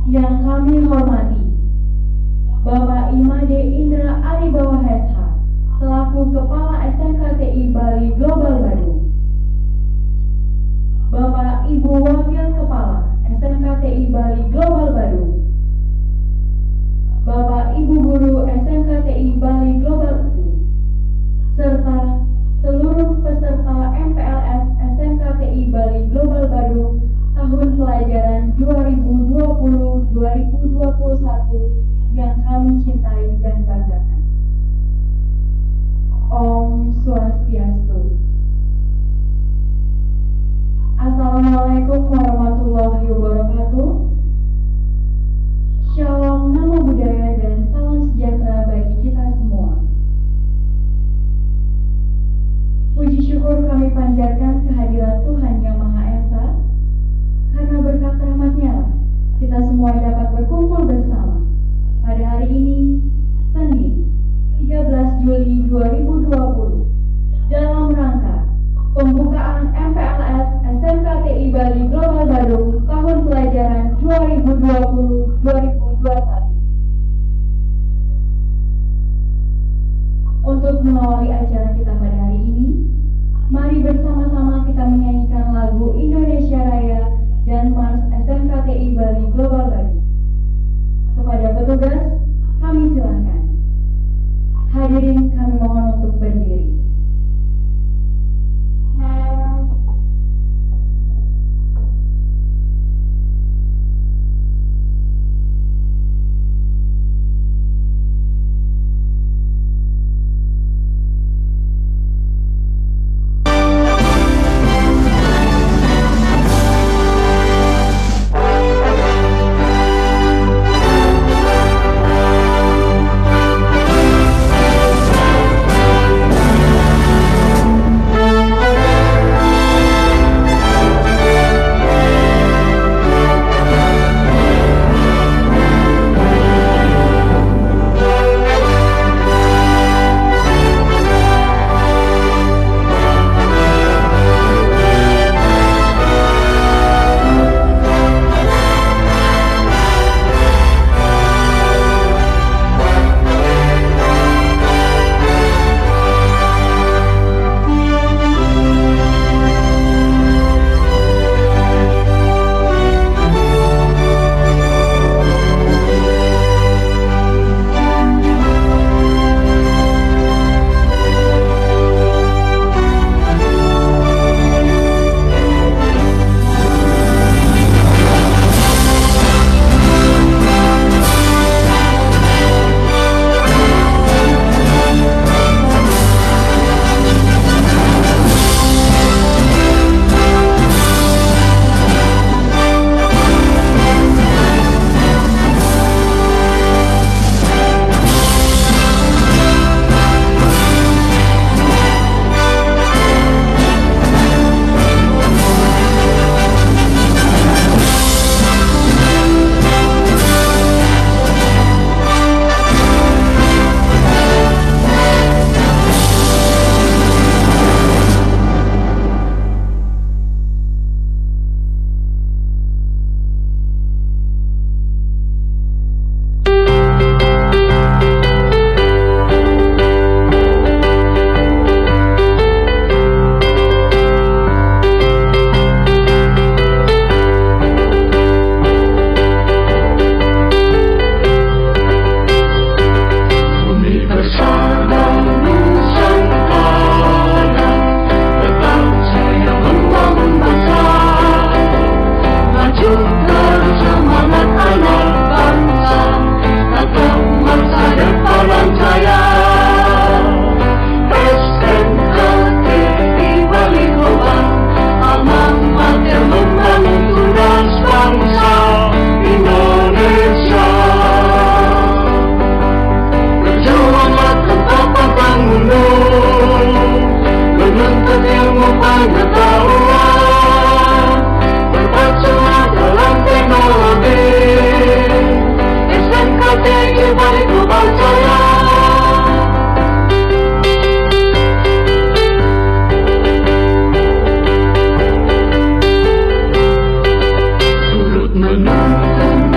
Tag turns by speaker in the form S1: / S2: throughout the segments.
S1: Yang kami hormati Bapak Imade Indra Aribawa SH selaku Kepala SMKTI Bali Global Bandung, Bapak Ibu Wakil Kepala SMKTI Bali Global Bandung, Bapak Ibu Guru SMKTI Bali Global Bandung, serta seluruh peserta MPLS SMKTI Bali Global Bandung tahun pelajaran 2020-2021 yang kami cintai dan banggakan. Om Swastiastu. Assalamualaikum warahmatullahi wabarakatuh. Shalom, namo budaya, dan salam sejahtera bagi kita semua. Puji syukur kami panjatkan kehadiran Tuhan Yang Maha Esa, karena berkat rahmat-Nya kita semua dapat berkumpul bersama pada hari ini, Senin, 13 Juli 2020, dalam rangka pembukaan MPLS SMKTI Bali Global Bandung tahun pelajaran 2020-2021. Untuk mengawali acara kita pada hari ini, mari bersama-sama kita menyanyikan lagu Indonesia Raya dan Mars SMKTI Bali Global Bandung. Kepada petugas, kami silakan. Hadirin kami mohon untuk berdiri.
S2: Menuntun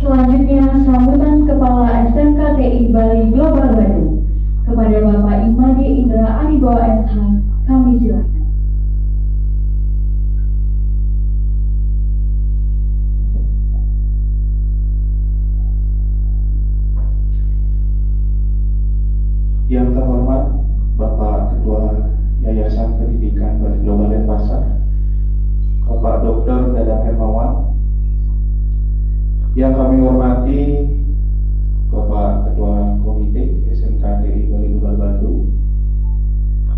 S1: Selanjutnya, sambutan Kepala SMKTI Bali Global Bandung. Kepada Bapak Imade Indra Aribawa SH, kami silakan.
S2: Yang terhormat Bapak Ketua Yayasan Pendidikan Bali Global Denpasar, Bapak Dr. Dadang Hermawan. Yang kami hormati Bapak Ketua Komite SMKTI Bali Global Bandung.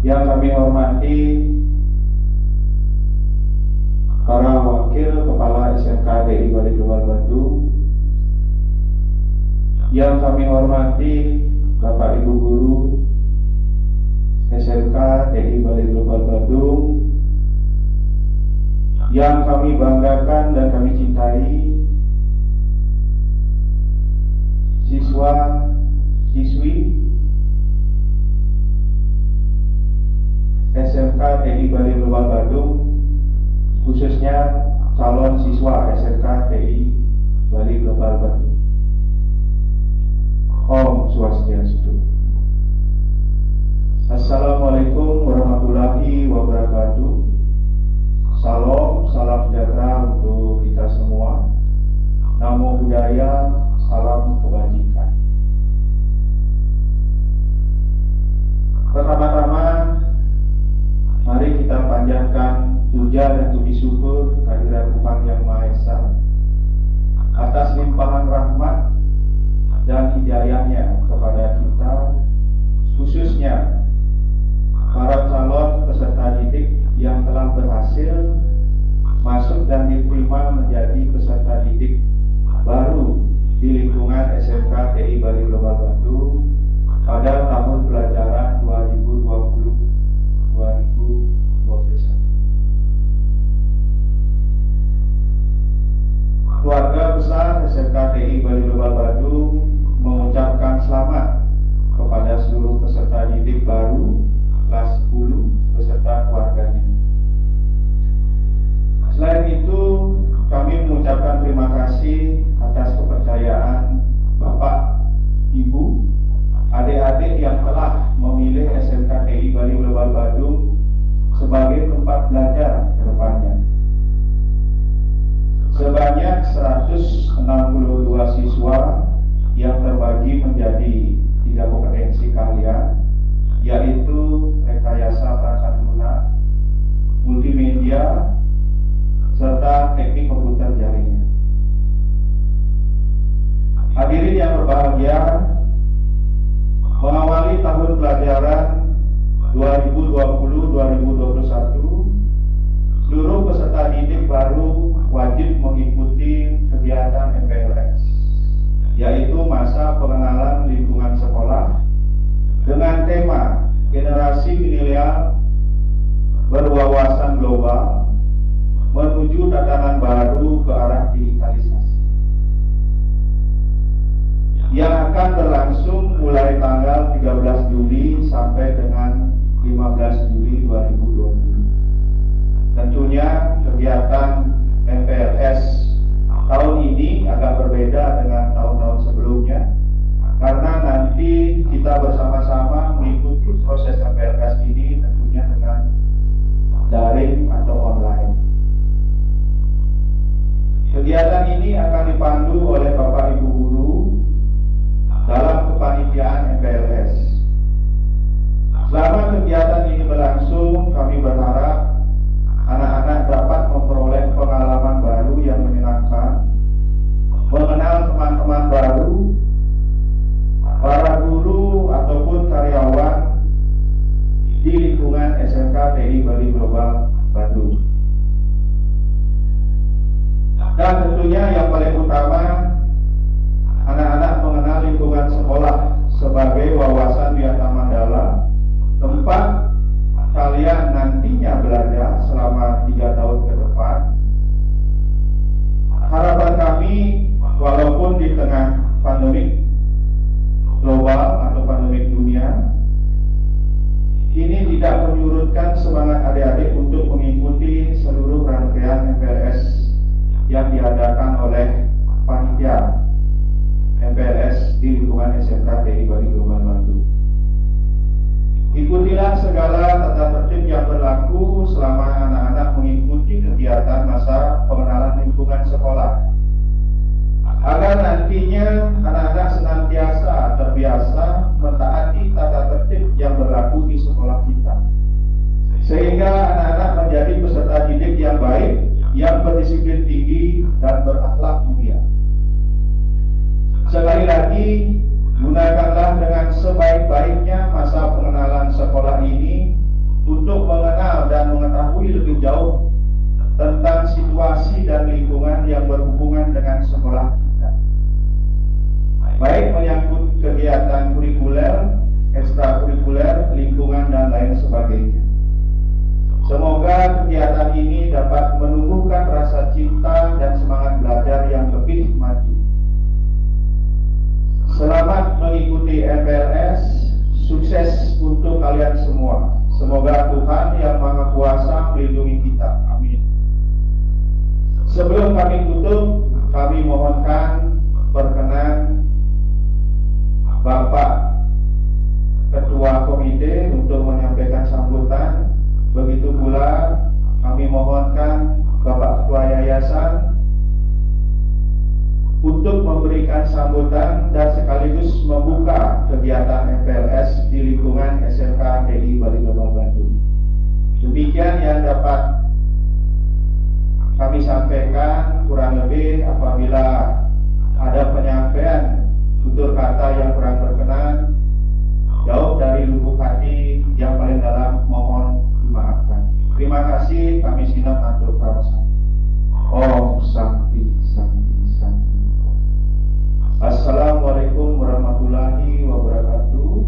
S2: Yang kami hormati para wakil kepala SMKTI Bali Global Bandung. Yang kami hormati Bapak Ibu Guru SMK TI Bali Global Bandung, yang kami banggakan dan kami cintai, siswa, siswi SMK TI Bali Global Bandung, khususnya calon siswa SMK TI Bali Global Bandung. Om Swastiastu. Assalamualaikum warahmatullahi wabarakatuh. Salam, salam sejahtera untuk kita semua. Namo Buddhaya, salam kebajikan. Pertama-tama, mari kita panjatkan puja dan puji syukur kehadirat Tuhan Yang Maha Esa atas limpahan rahmat dan hidayahnya kepada kita, khususnya para calon peserta didik yang telah berhasil masuk dan diterima menjadi peserta didik baru di lingkungan SMK TI Bali Global Bandung pada tahun pelajaran 2020-2021. Keluarga besar SMK TI Bali Global Bandung mengucapkan selamat kepada seluruh peserta didik baru kelas 10 beserta keluarganya. Selain itu, kami mengucapkan terima kasih atas kepercayaan Bapak, Ibu, adik-adik yang telah memilih SMK TI Bali Global Bandung sebagai tempat belajar ke depannya. Sebanyak 162 siswa yang terbagi menjadi 3 kompetensi keahlian, yaitu rekayasa perangkat lunak, multimedia, serta teknik komputer jaringan. Hadirin yang berbahagia, mengawali tahun pelajaran 2020-2021, seluruh peserta didik baru wajib mengikuti kegiatan MPLS, yaitu masa pengenalan lingkungan sekolah dengan tema generasi milenial berwawasan global menuju tatanan baru ke arah digitalisasi, yang akan berlangsung mulai tanggal 13 Juli sampai dengan 15 Juli 2020. Tentunya kegiatan MPLS tahun ini agak berbeda dengan tahun-tahun sebelumnya, karena nanti kita bersama-sama mengikuti proses MPLS ini tentunya dengan daring atau online. Kegiatan ini akan dipandu oleh Bapak Ibu Guru dalam kepanitiaan MPLS. Selama kegiatan ini berlangsung, kami berharap anak-anak dapat memperoleh pengalaman baru yang menyenangkan, mengenal teman-teman baru, para guru ataupun karyawan di lingkungan SMK TI Bali Global Bandung. Dan tentunya yang paling utama, anak-anak mengenal lingkungan sekolah sebagai wawasan Wiata Mandala, tempat kalian nantinya belajar selama 3 tahun ke depan. Harapan kami, walaupun di tengah pandemi global atau pandemi dunia, ini tidak menyurutkan semangat adik-adik untuk mengikuti seluruh rangkaian MPLS yang diadakan oleh panitia selama anak-anak mengikuti kegiatan masa pengenalan lingkungan sekolah, agar nantinya anak-anak senantiasa terbiasa mentaati tata tertib yang berlaku di sekolah kita, sehingga anak-anak menjadi peserta didik yang baik, yang berdisiplin tinggi dan berakhlak mulia. Sekali lagi, gunakanlah dengan sebaik-baiknya masa pengenalan sekolah ini untuk mengenal dan mengetahui lebih jauh tentang situasi dan lingkungan yang berhubungan dengan sekolah kita, baik menyangkut kegiatan kurikuler, ekstrakurikuler, lingkungan, dan lain sebagainya. Semoga kegiatan ini dapat menumbuhkan rasa cinta dan semangat belajar yang lebih maju. Selamat mengikuti MPLS, sukses untuk kalian semua. Semoga Tuhan Yang Maha Kuasa melindungi kita. Amin. Sebelum kami tutup, kami mohonkan berkenan Bapak Ketua Komite untuk menyampaikan sambutan. Begitu pula kami mohonkan Bapak Ketua Yayasan untuk memberikan sambutan dan sekaligus membuka kegiatan MPLS di lingkungan SMK TI Bali Global Bandung. Demikian yang dapat kami sampaikan. Kurang lebih apabila ada penyampaian tutur kata yang kurang berkenan, jauh dari lubuk hati yang paling dalam, mohon dimaafkan. Terima kasih. Kami sinap atur pramasana. Om Santi Santi Santi. Assalamualaikum warahmatullahi wabarakatuh.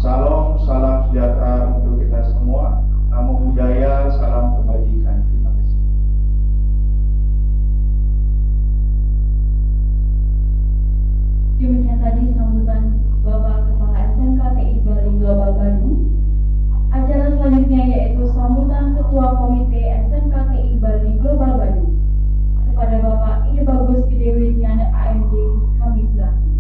S2: Salam, salam sejahtera untuk kita semua. Namo Buddhaya, salam kebajikan. Terima kasih.
S1: Demikian tadi sambutan Bapak Kepala SMK TI Bali Global Bandung. Acara selanjutnya yaitu sambutan Ketua Komite SMK TI Bali Global Bandung. Kepada Bapak Ide Bagus Gede Widiana AMD, kami silakan.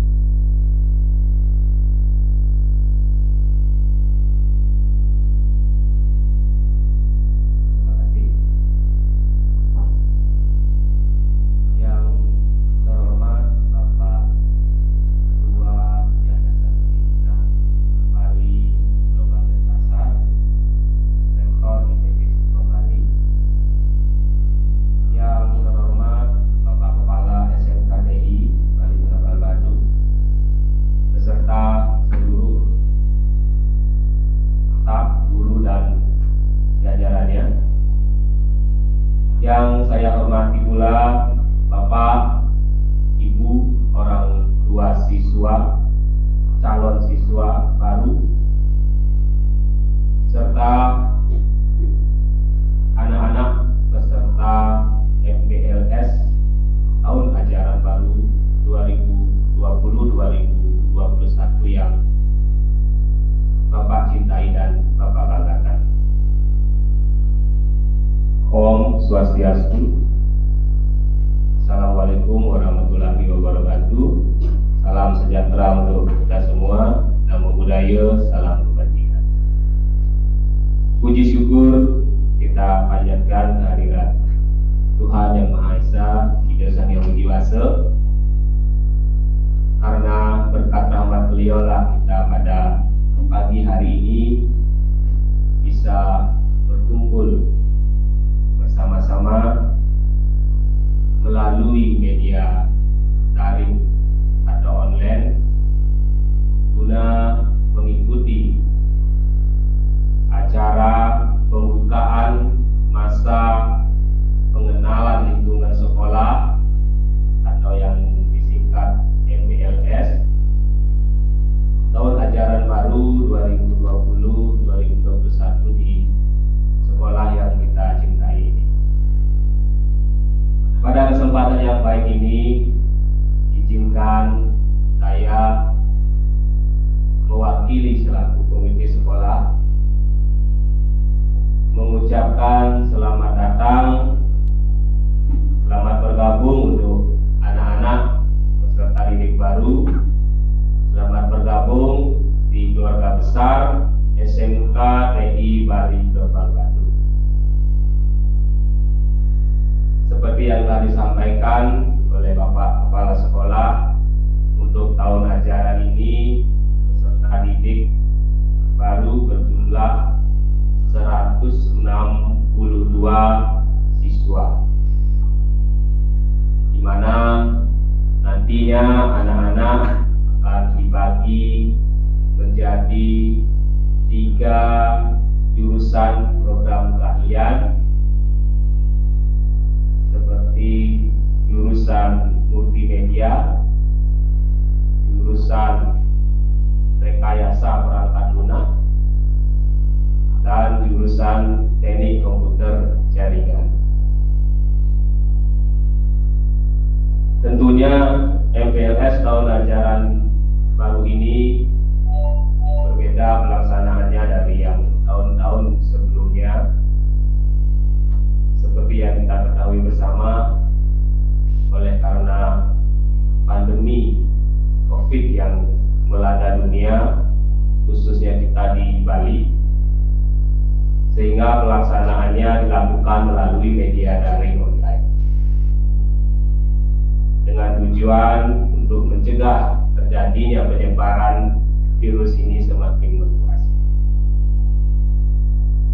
S3: Nantinya anak-anak akan dibagi menjadi 3 jurusan program keahlian seperti jurusan multimedia, jurusan rekayasa perangkat lunak, dan jurusan teknik komputer jaringan. Tentunya MPLS tahun ajaran baru ini berbeda pelaksanaannya dari yang tahun-tahun sebelumnya. Seperti yang kita ketahui bersama, oleh karena pandemi COVID yang melanda dunia, khususnya kita di Bali, sehingga pelaksanaannya dilakukan melalui media daring online dengan tujuan untuk mencegah terjadinya penyebaran virus ini semakin meluas.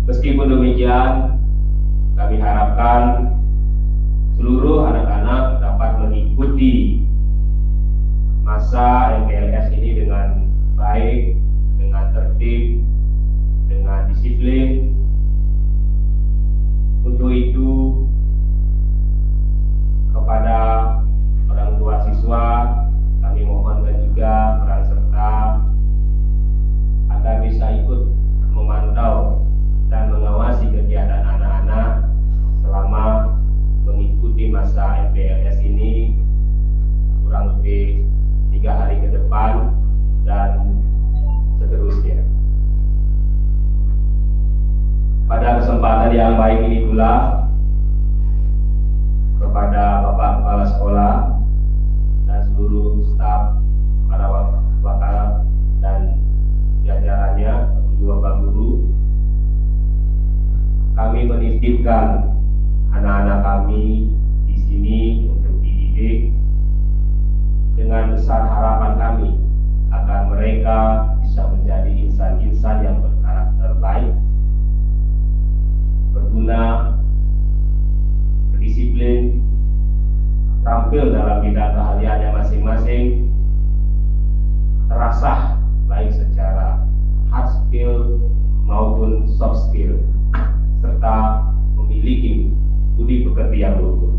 S3: Meskipun demikian, kami harapkan seluruh anak-anak dapat mengikuti masa MPLS ini dengan baik, dengan tertib, dengan disiplin. Untuk itu, kepada orang tua siswa, kami mohonkan juga peran serta agar bisa ikut memantau dan mengawasi kegiatan anak-anak selama mengikuti masa MPLS ini kurang lebih 3 hari ke depan dan seterusnya. Pada kesempatan yang baik ini pula, kepada Bapak Kepala Sekolah dan seluruh staf, para wakil dan jajarannya, Bapak Guru, kami menitipkan anak-anak kami di sini untuk dididik dengan besar harapan kami agar mereka bisa menjadi insan-insan yang berkarakter baik, berguna, berdisiplin, terampil dalam bidang keahliannya masing-masing, terasah baik secara hard skill maupun soft skill, serta memiliki budi pekerti yang luhur.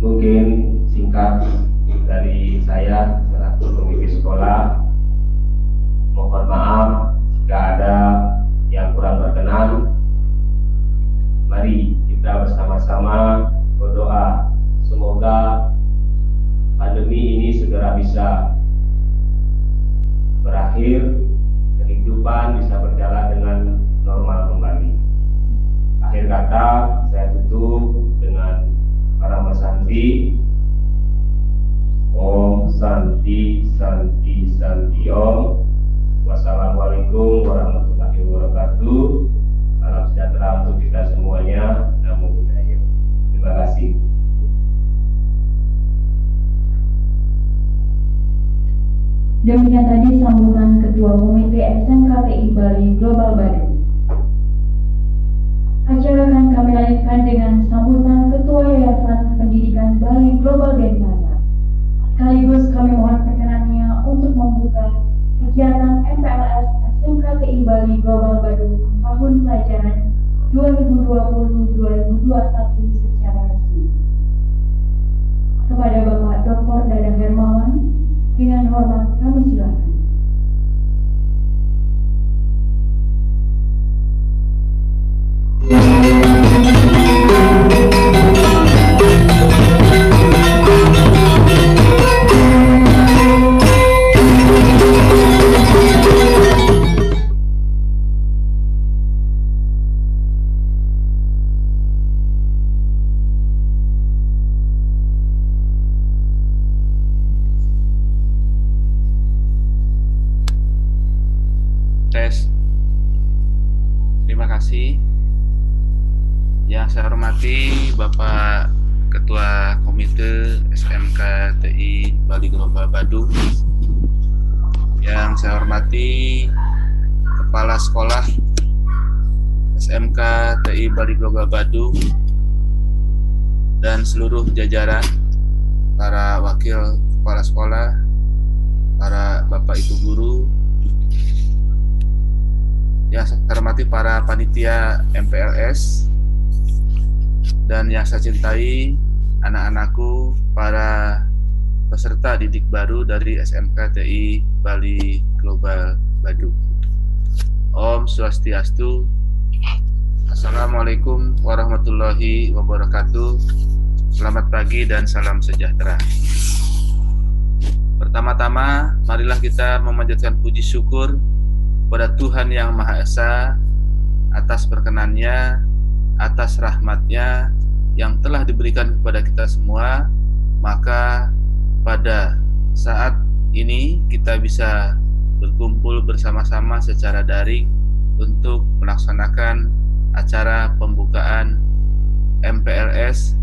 S3: Mungkin singkat dari saya selaku pemimpin sekolah. Mohon maaf jika ada yang kurang berkenan. Mari kita bersama-sama berdoa semoga pandemi ini segera bisa berakhir, kehidupan bisa berjalan dengan normal kembali. Akhir kata, saya tutup dengan Parama Santi. Om Santi Santi Santi Om. Wassalamualaikum warahmatullahi wabarakatuh. Salam sejahtera untuk kita semuanya. Namo Buddhaya. Terima kasih.
S1: Demikian tadi sambutan Ketua Komite SMKTI Bali Global Badu. Acara akan kami lanjutkan dengan sambutan Ketua Yayasan Pendidikan Bali Global Denpasar. Sekaligus kami mohon perkenannya untuk membuka kegiatan MPLS SMKTI Bali Global Badu tahun pelajaran 2020-2021 secara resmi. Kepada Bapak Dr. Dadang Hermawan, dengan hormat kami silakan.
S4: Tes. Terima kasih. Yang saya hormati Bapak Ketua Komite SMKTI Bali Global Badu. Yang saya hormati Kepala Sekolah SMKTI Bali Global Badu dan seluruh jajaran, para wakil kepala sekolah, para bapak ibu guru, yang saya hormati para panitia MPLS, dan yang saya cintai anak-anakku, para peserta didik baru dari SMK TI Bali Global Badung. Om Swastiastu. Assalamualaikum warahmatullahi wabarakatuh. Selamat pagi dan salam sejahtera. Pertama-tama, marilah kita memanjatkan puji syukur kepada Tuhan Yang Maha Esa atas perkenan-Nya, atas rahmat-Nya yang telah diberikan kepada kita semua. Maka pada saat ini kita bisa berkumpul bersama-sama secara daring untuk melaksanakan acara pembukaan MPLS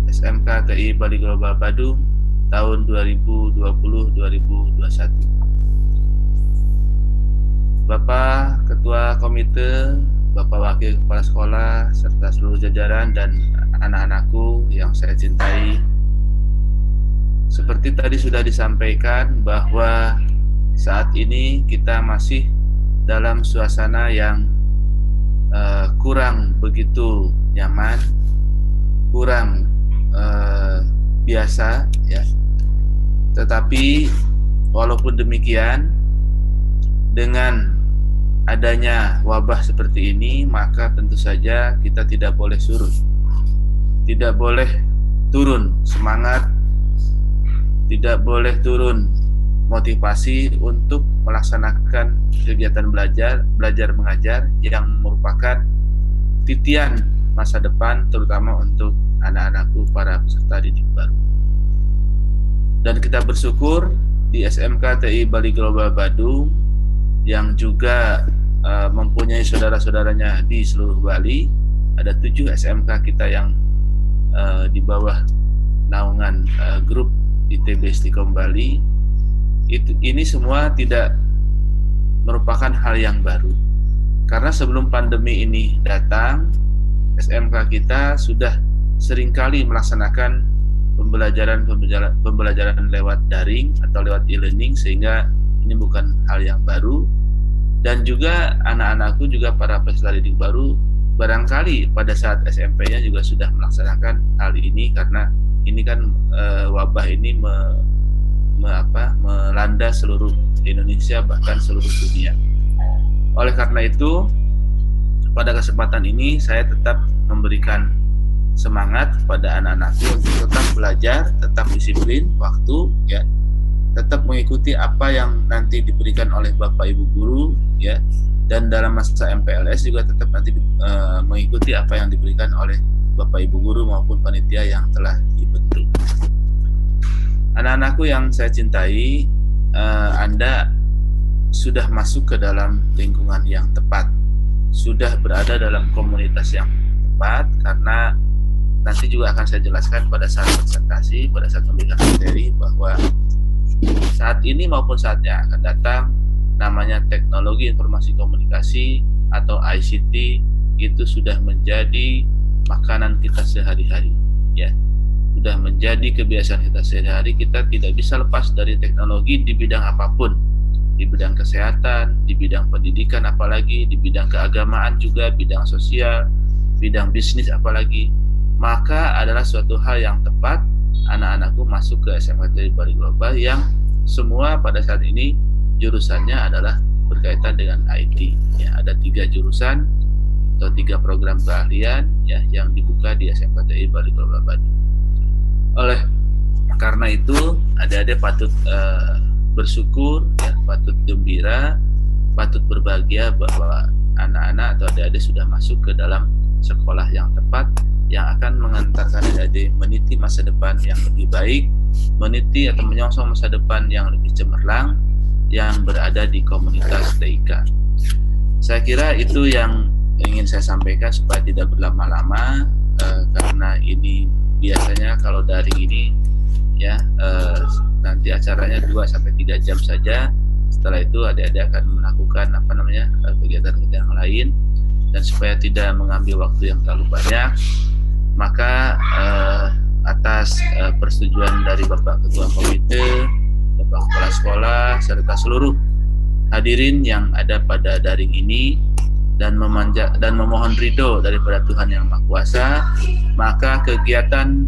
S4: SMK TI Bali Global Badung tahun 2020-2021. Bapak Ketua Komite, Bapak Wakil Kepala Sekolah, serta seluruh jajaran dan anak-anakku yang saya cintai, seperti tadi sudah disampaikan bahwa saat ini kita masih dalam suasana yang kurang begitu nyaman, kurang biasa, ya. Tetapi walaupun demikian, dengan adanya wabah seperti ini, maka tentu saja kita tidak boleh surut, tidak boleh turun semangat, tidak boleh turun motivasi untuk melaksanakan kegiatan belajar mengajar yang merupakan titian masa depan, terutama untuk anak-anakku para peserta didik baru. Dan kita bersyukur di SMK TI Bali Global Badung yang juga mempunyai saudara-saudaranya di seluruh Bali. Ada 7 SMK kita yang di bawah naungan grup ITB Stikom Bali. Ini semua tidak merupakan hal yang baru, karena sebelum pandemi ini datang, SMK kita sudah seringkali melaksanakan pembelajaran lewat daring atau lewat e-learning, sehingga ini bukan hal yang baru. Dan juga anak-anakku juga para peserta didik baru barangkali pada saat SMP-nya juga sudah melaksanakan hal ini, karena ini kan wabah ini melanda seluruh Indonesia, bahkan seluruh dunia. Oleh karena itu, pada kesempatan ini saya tetap memberikan semangat kepada anak-anakku untuk tetap belajar, tetap disiplin waktu, ya, tetap mengikuti apa yang nanti diberikan oleh Bapak Ibu guru, ya, dan dalam masa MPLS juga tetap nanti mengikuti apa yang diberikan oleh Bapak Ibu guru maupun panitia yang telah dibentuk. Anak-anakku yang saya cintai, Anda sudah masuk ke dalam lingkungan yang tepat, sudah berada dalam komunitas yang tepat, karena nanti juga akan saya jelaskan pada saat presentasi, pada saat memberikan materi, bahwa saat ini maupun saat yang akan datang, namanya teknologi informasi komunikasi atau ICT itu sudah menjadi makanan kita sehari-hari, ya. Sudah menjadi kebiasaan kita sehari-hari. Kita tidak bisa lepas dari teknologi di bidang apapun, di bidang kesehatan, di bidang pendidikan, apalagi di bidang keagamaan juga, bidang sosial, bidang bisnis apalagi. Maka adalah suatu hal yang tepat anak-anakku masuk ke SMK TI Bali Global yang semua pada saat ini jurusannya adalah berkaitan dengan IT. Ya, ada 3 jurusan atau 3 program keahlian, ya, yang dibuka di SMK TI Bali Global Badung. Oleh karena itu, adik-adik patut bersyukur, ya, patut gembira, patut berbahagia bahwa anak-anak atau adik-adik sudah masuk ke dalam sekolah yang tepat, yang akan mengantarkan adik-adik meniti masa depan yang lebih baik, meniti atau menyongsong masa depan yang lebih cemerlang, yang berada di komunitas TIK. Saya kira itu yang ingin saya sampaikan supaya tidak berlama-lama, karena ini biasanya kalau daring ini, ya, nanti acaranya 2-3 jam saja. Setelah itu adik-adik akan melakukan kegiatan-kegiatan yang lain, dan supaya tidak mengambil waktu yang terlalu banyak, maka atas persetujuan dari Bapak Ketua Komite, Bapak Kepala Sekolah, serta seluruh hadirin yang ada pada daring ini, dan memohon ridho daripada Tuhan Yang Maha Kuasa, maka kegiatan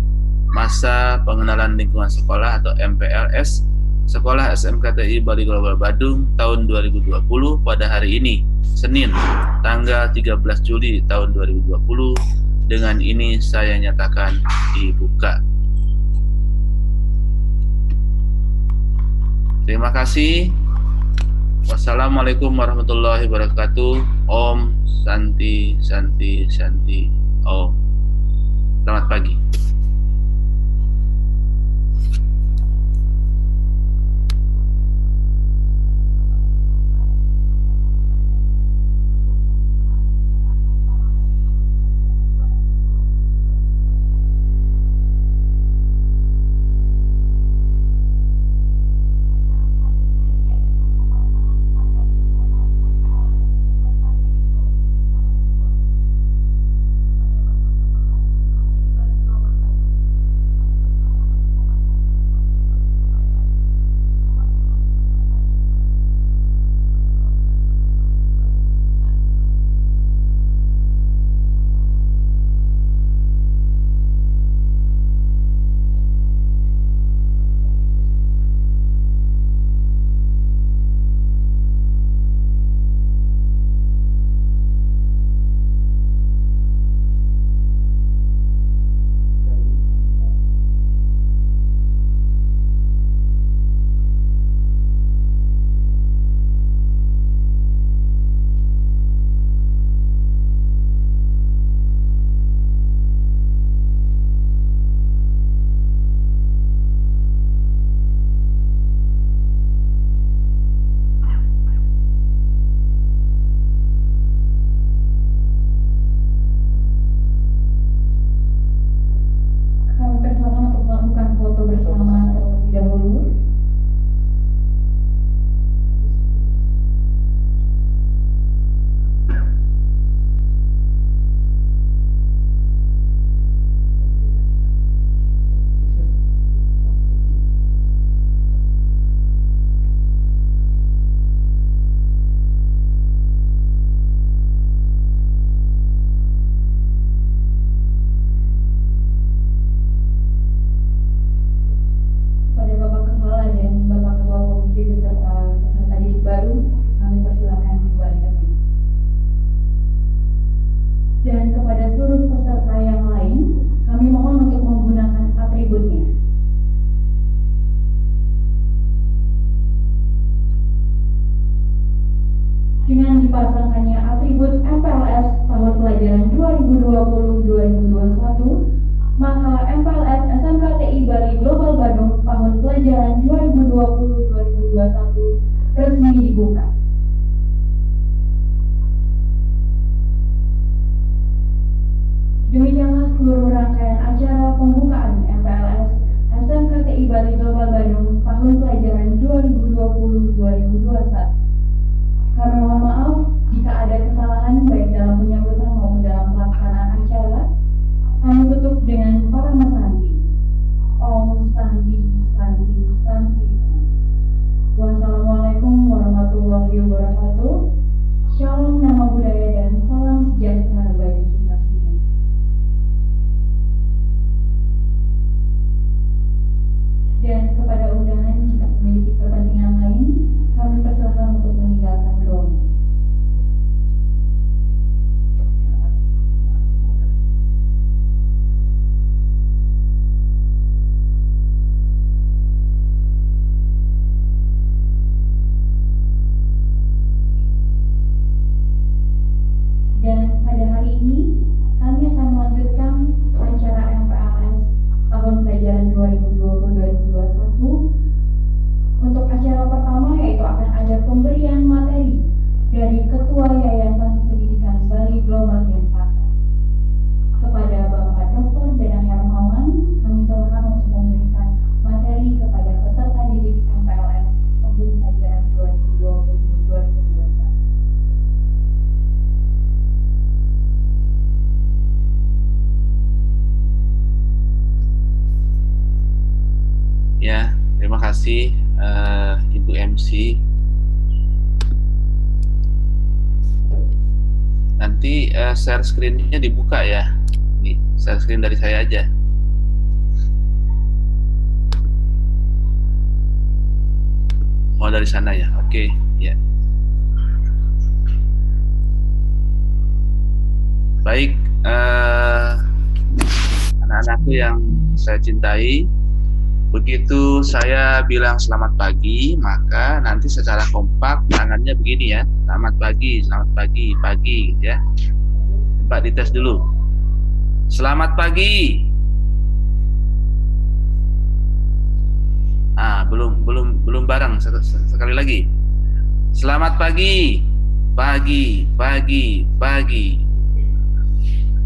S4: masa pengenalan lingkungan sekolah atau MPLS Sekolah SMKTI Bali Global Badung tahun 2020 pada hari ini, Senin, tanggal 13 Juli tahun 2020, dengan ini saya nyatakan dibuka. Terima kasih. Wassalamualaikum warahmatullahi wabarakatuh. Om Santi Santi Santi Om. Selamat pagi. Dan kepada seluruh peserta yang lain, kami mohon untuk menggunakan atributnya. Dengan dipasangkannya atribut MPLS tahun pelajaran 2020-2021, maka MPLS SMKTI Bali Global Badung tahun pelajaran 2020-2021 resmi dibuka. Demikianlah seluruh rangkaian acara pembukaan MPLS SMKTI Bali Global Badung tahun pelajaran 2020-2021. Kami mohon maaf jika ada kesalahan baik dalam penyambutan maupun dalam pelaksanaan acara. Kami tutup dengan Parama Santi. Om Santi Santi Santi. Wassalamualaikum warahmatullahi wabarakatuh. Shalom nama budaya dan salam sejahtera bagi kita semua. Dan kepada undangan jika memiliki kepentingan lain, kami persilakan untuk meninggalkan ruang. Ya, terima kasih Ibu MC. Nanti share screen-nya dibuka ya. Nih, share screen dari saya aja. Mau dari sana ya? Oke, ya. Baik, anak-anakku yang saya cintai, begitu saya bilang selamat pagi, maka nanti secara kompak tangannya begini ya. Selamat pagi, pagi, ya. Coba dites dulu. Selamat pagi. Belum bareng. Sekali lagi. Selamat pagi, pagi.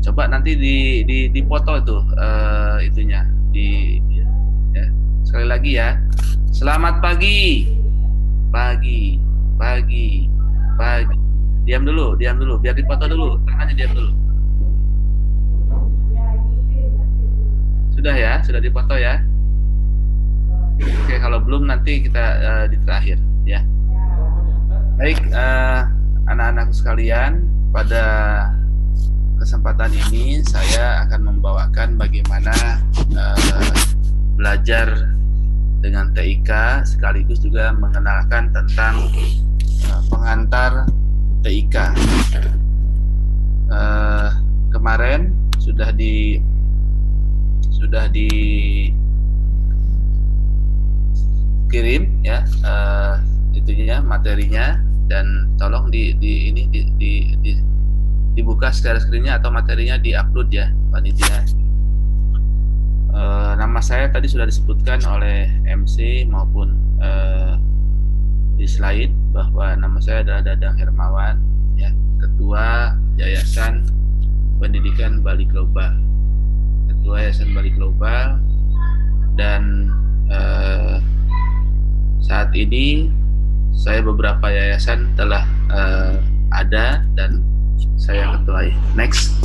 S4: Coba nanti di foto itu itunya ya. Sekali lagi ya. Selamat pagi, pagi. Diam dulu, biar dipoto dulu, tangannya diam dulu. Sudah ya, sudah dipoto ya. Oke, kalau belum nanti kita di terakhir ya. Baik, anak-anak sekalian, pada kesempatan ini saya akan membawakan bagaimana belajar dengan TIK, sekaligus juga mengenalkan tentang pengantar TIK. Kemarin sudah dikirim ya itunya materinya, dan tolong dibuka share screen-nya atau materinya diupload ya panitia. Nama saya tadi sudah disebutkan oleh MC maupun di slide bahwa nama saya adalah Dadang Hermawan ya, Ketua Yayasan Pendidikan Bali Global. Dan saat ini saya beberapa yayasan telah ada dan saya ketuai. Next.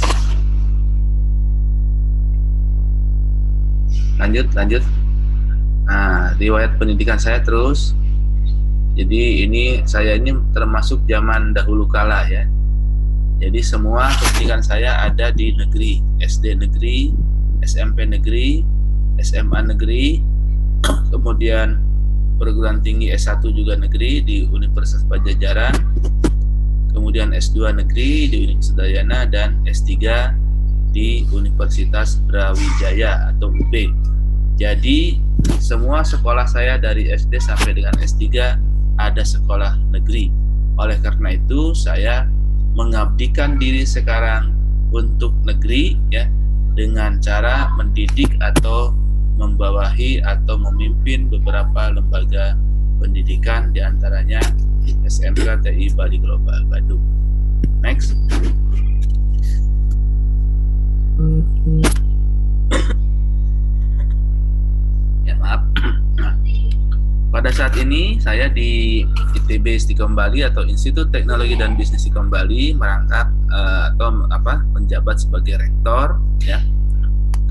S4: Lanjut. Nah, riwayat pendidikan saya terus. Jadi saya ini termasuk zaman dahulu kala ya. Jadi semua pendidikan saya ada di negeri, SD negeri, SMP negeri, SMA negeri, kemudian perguruan tinggi S1 juga negeri di Universitas Padjadjaran, kemudian S2 negeri di Universitas Udayana, dan S3 di Universitas Brawijaya atau UB. Jadi semua sekolah saya dari SD sampai dengan S3 ada sekolah negeri. Oleh karena itu saya mengabdikan diri sekarang untuk negeri ya, dengan cara mendidik atau membawahi atau memimpin beberapa lembaga pendidikan, diantaranya SMK TI Bali Global Bandung. Next. Ya maaf. Pada saat ini saya di ITB Istiqomah Bali atau Institut Teknologi dan Bisnis Istiqomah Bali merangkap menjabat sebagai rektor ya.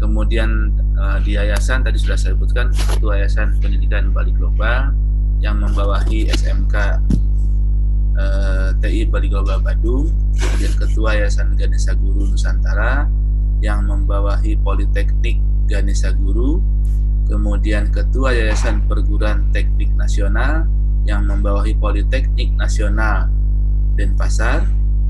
S4: Kemudian di yayasan tadi sudah saya sebutkan, Ketua Yayasan Pendidikan Bali Global yang membawahi SMK TI Bali Global Bandung, kemudian Ketua Yayasan Ganesha Guru Nusantara yang membawahi Politeknik Ganesha Guru, kemudian Ketua Yayasan Perguruan Teknik Nasional yang membawahi Politeknik Nasional Denpasar,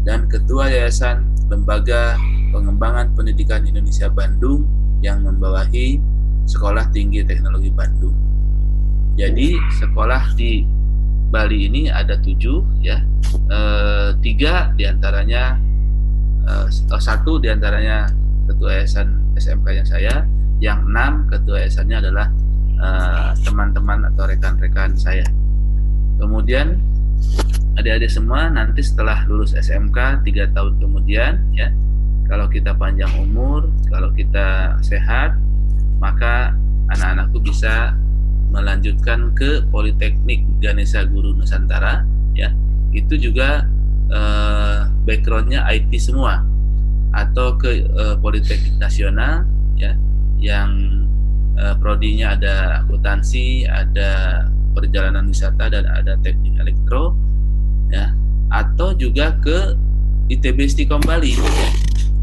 S4: dan Ketua Yayasan Lembaga Pengembangan Pendidikan Indonesia Bandung yang membawahi Sekolah Tinggi Teknologi Bandung. Jadi sekolah di Bali ini ada 7 ya, 3 diantaranya 1 diantaranya Ketua Yayasan SMK yang saya, yang 6 ketua yayasannya adalah teman-teman atau rekan-rekan saya. Kemudian adik-adik semua nanti setelah lulus SMK 3 tahun kemudian ya, kalau kita panjang umur, kalau kita sehat, maka anak-anakku bisa melanjutkan ke Politeknik Ganesha Guru Nusantara ya. Itu juga backgroundnya IT semua, atau ke Politeknik Nasional ya, yang prodinya ada akuntansi, ada perjalanan wisata, dan ada teknik elektro, ya, atau juga ke ITB Istiqom Bali,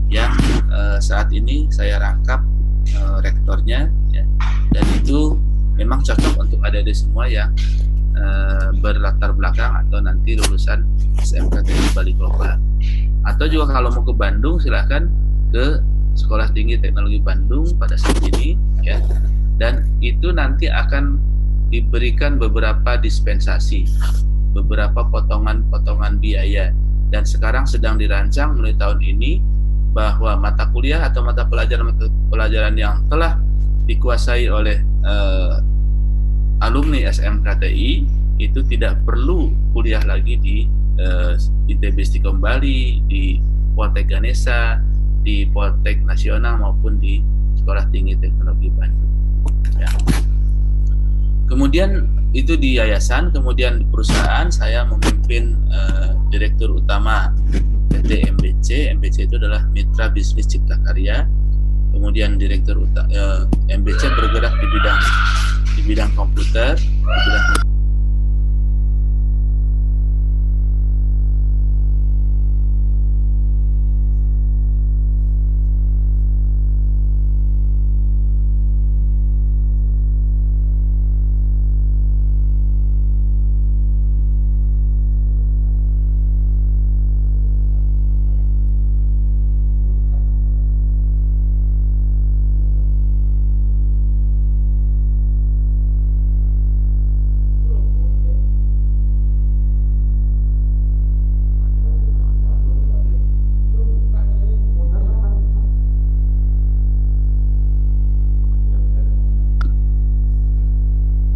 S4: yang saat ini saya rangkap rektornya, ya, dan itu memang cocok untuk adik-adik semua yang berlatar belakang atau nanti lulusan SMKTI Bali Global. Atau juga kalau mau ke Bandung, silahkan ke Sekolah Tinggi Teknologi Bandung pada saat ini, ya, dan itu nanti akan diberikan beberapa dispensasi, beberapa potongan-potongan biaya, dan sekarang sedang dirancang mulai tahun ini bahwa mata kuliah atau mata pelajaran yang telah dikuasai oleh alumni SMKTI itu tidak perlu kuliah lagi di ITB Istiqom Bali, di Poltek Ganesha, di Poltek Nasional maupun di Sekolah Tinggi Teknologi Bandung. Ya. Kemudian itu di yayasan, kemudian di perusahaan saya memimpin direktur utama PT MBC. MBC itu adalah Mitra Bisnis Cipta Karya. Kemudian direktur MBC bergerak di bidang komputer,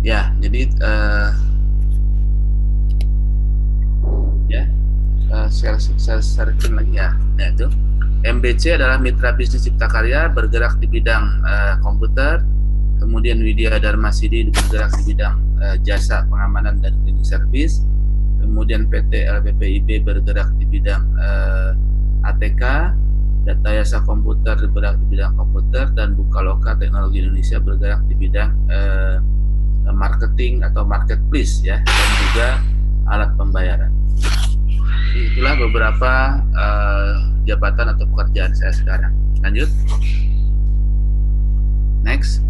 S4: ya. Jadi saya sharing lagi ya. Nah, itu MBC adalah Mitra Bisnis Cipta Karya, bergerak di bidang komputer. Kemudian Widya Darmasidi bergerak di bidang jasa pengamanan dan cleaning service. Kemudian PT LPPIB bergerak di bidang ATK. Data Yasa Komputer bergerak di bidang komputer, dan Bukaloka Teknologi Indonesia bergerak di bidang marketing atau marketplace, ya, dan juga alat pembayaran. Jadi itulah beberapa jabatan atau pekerjaan saya sekarang. Lanjut. Next.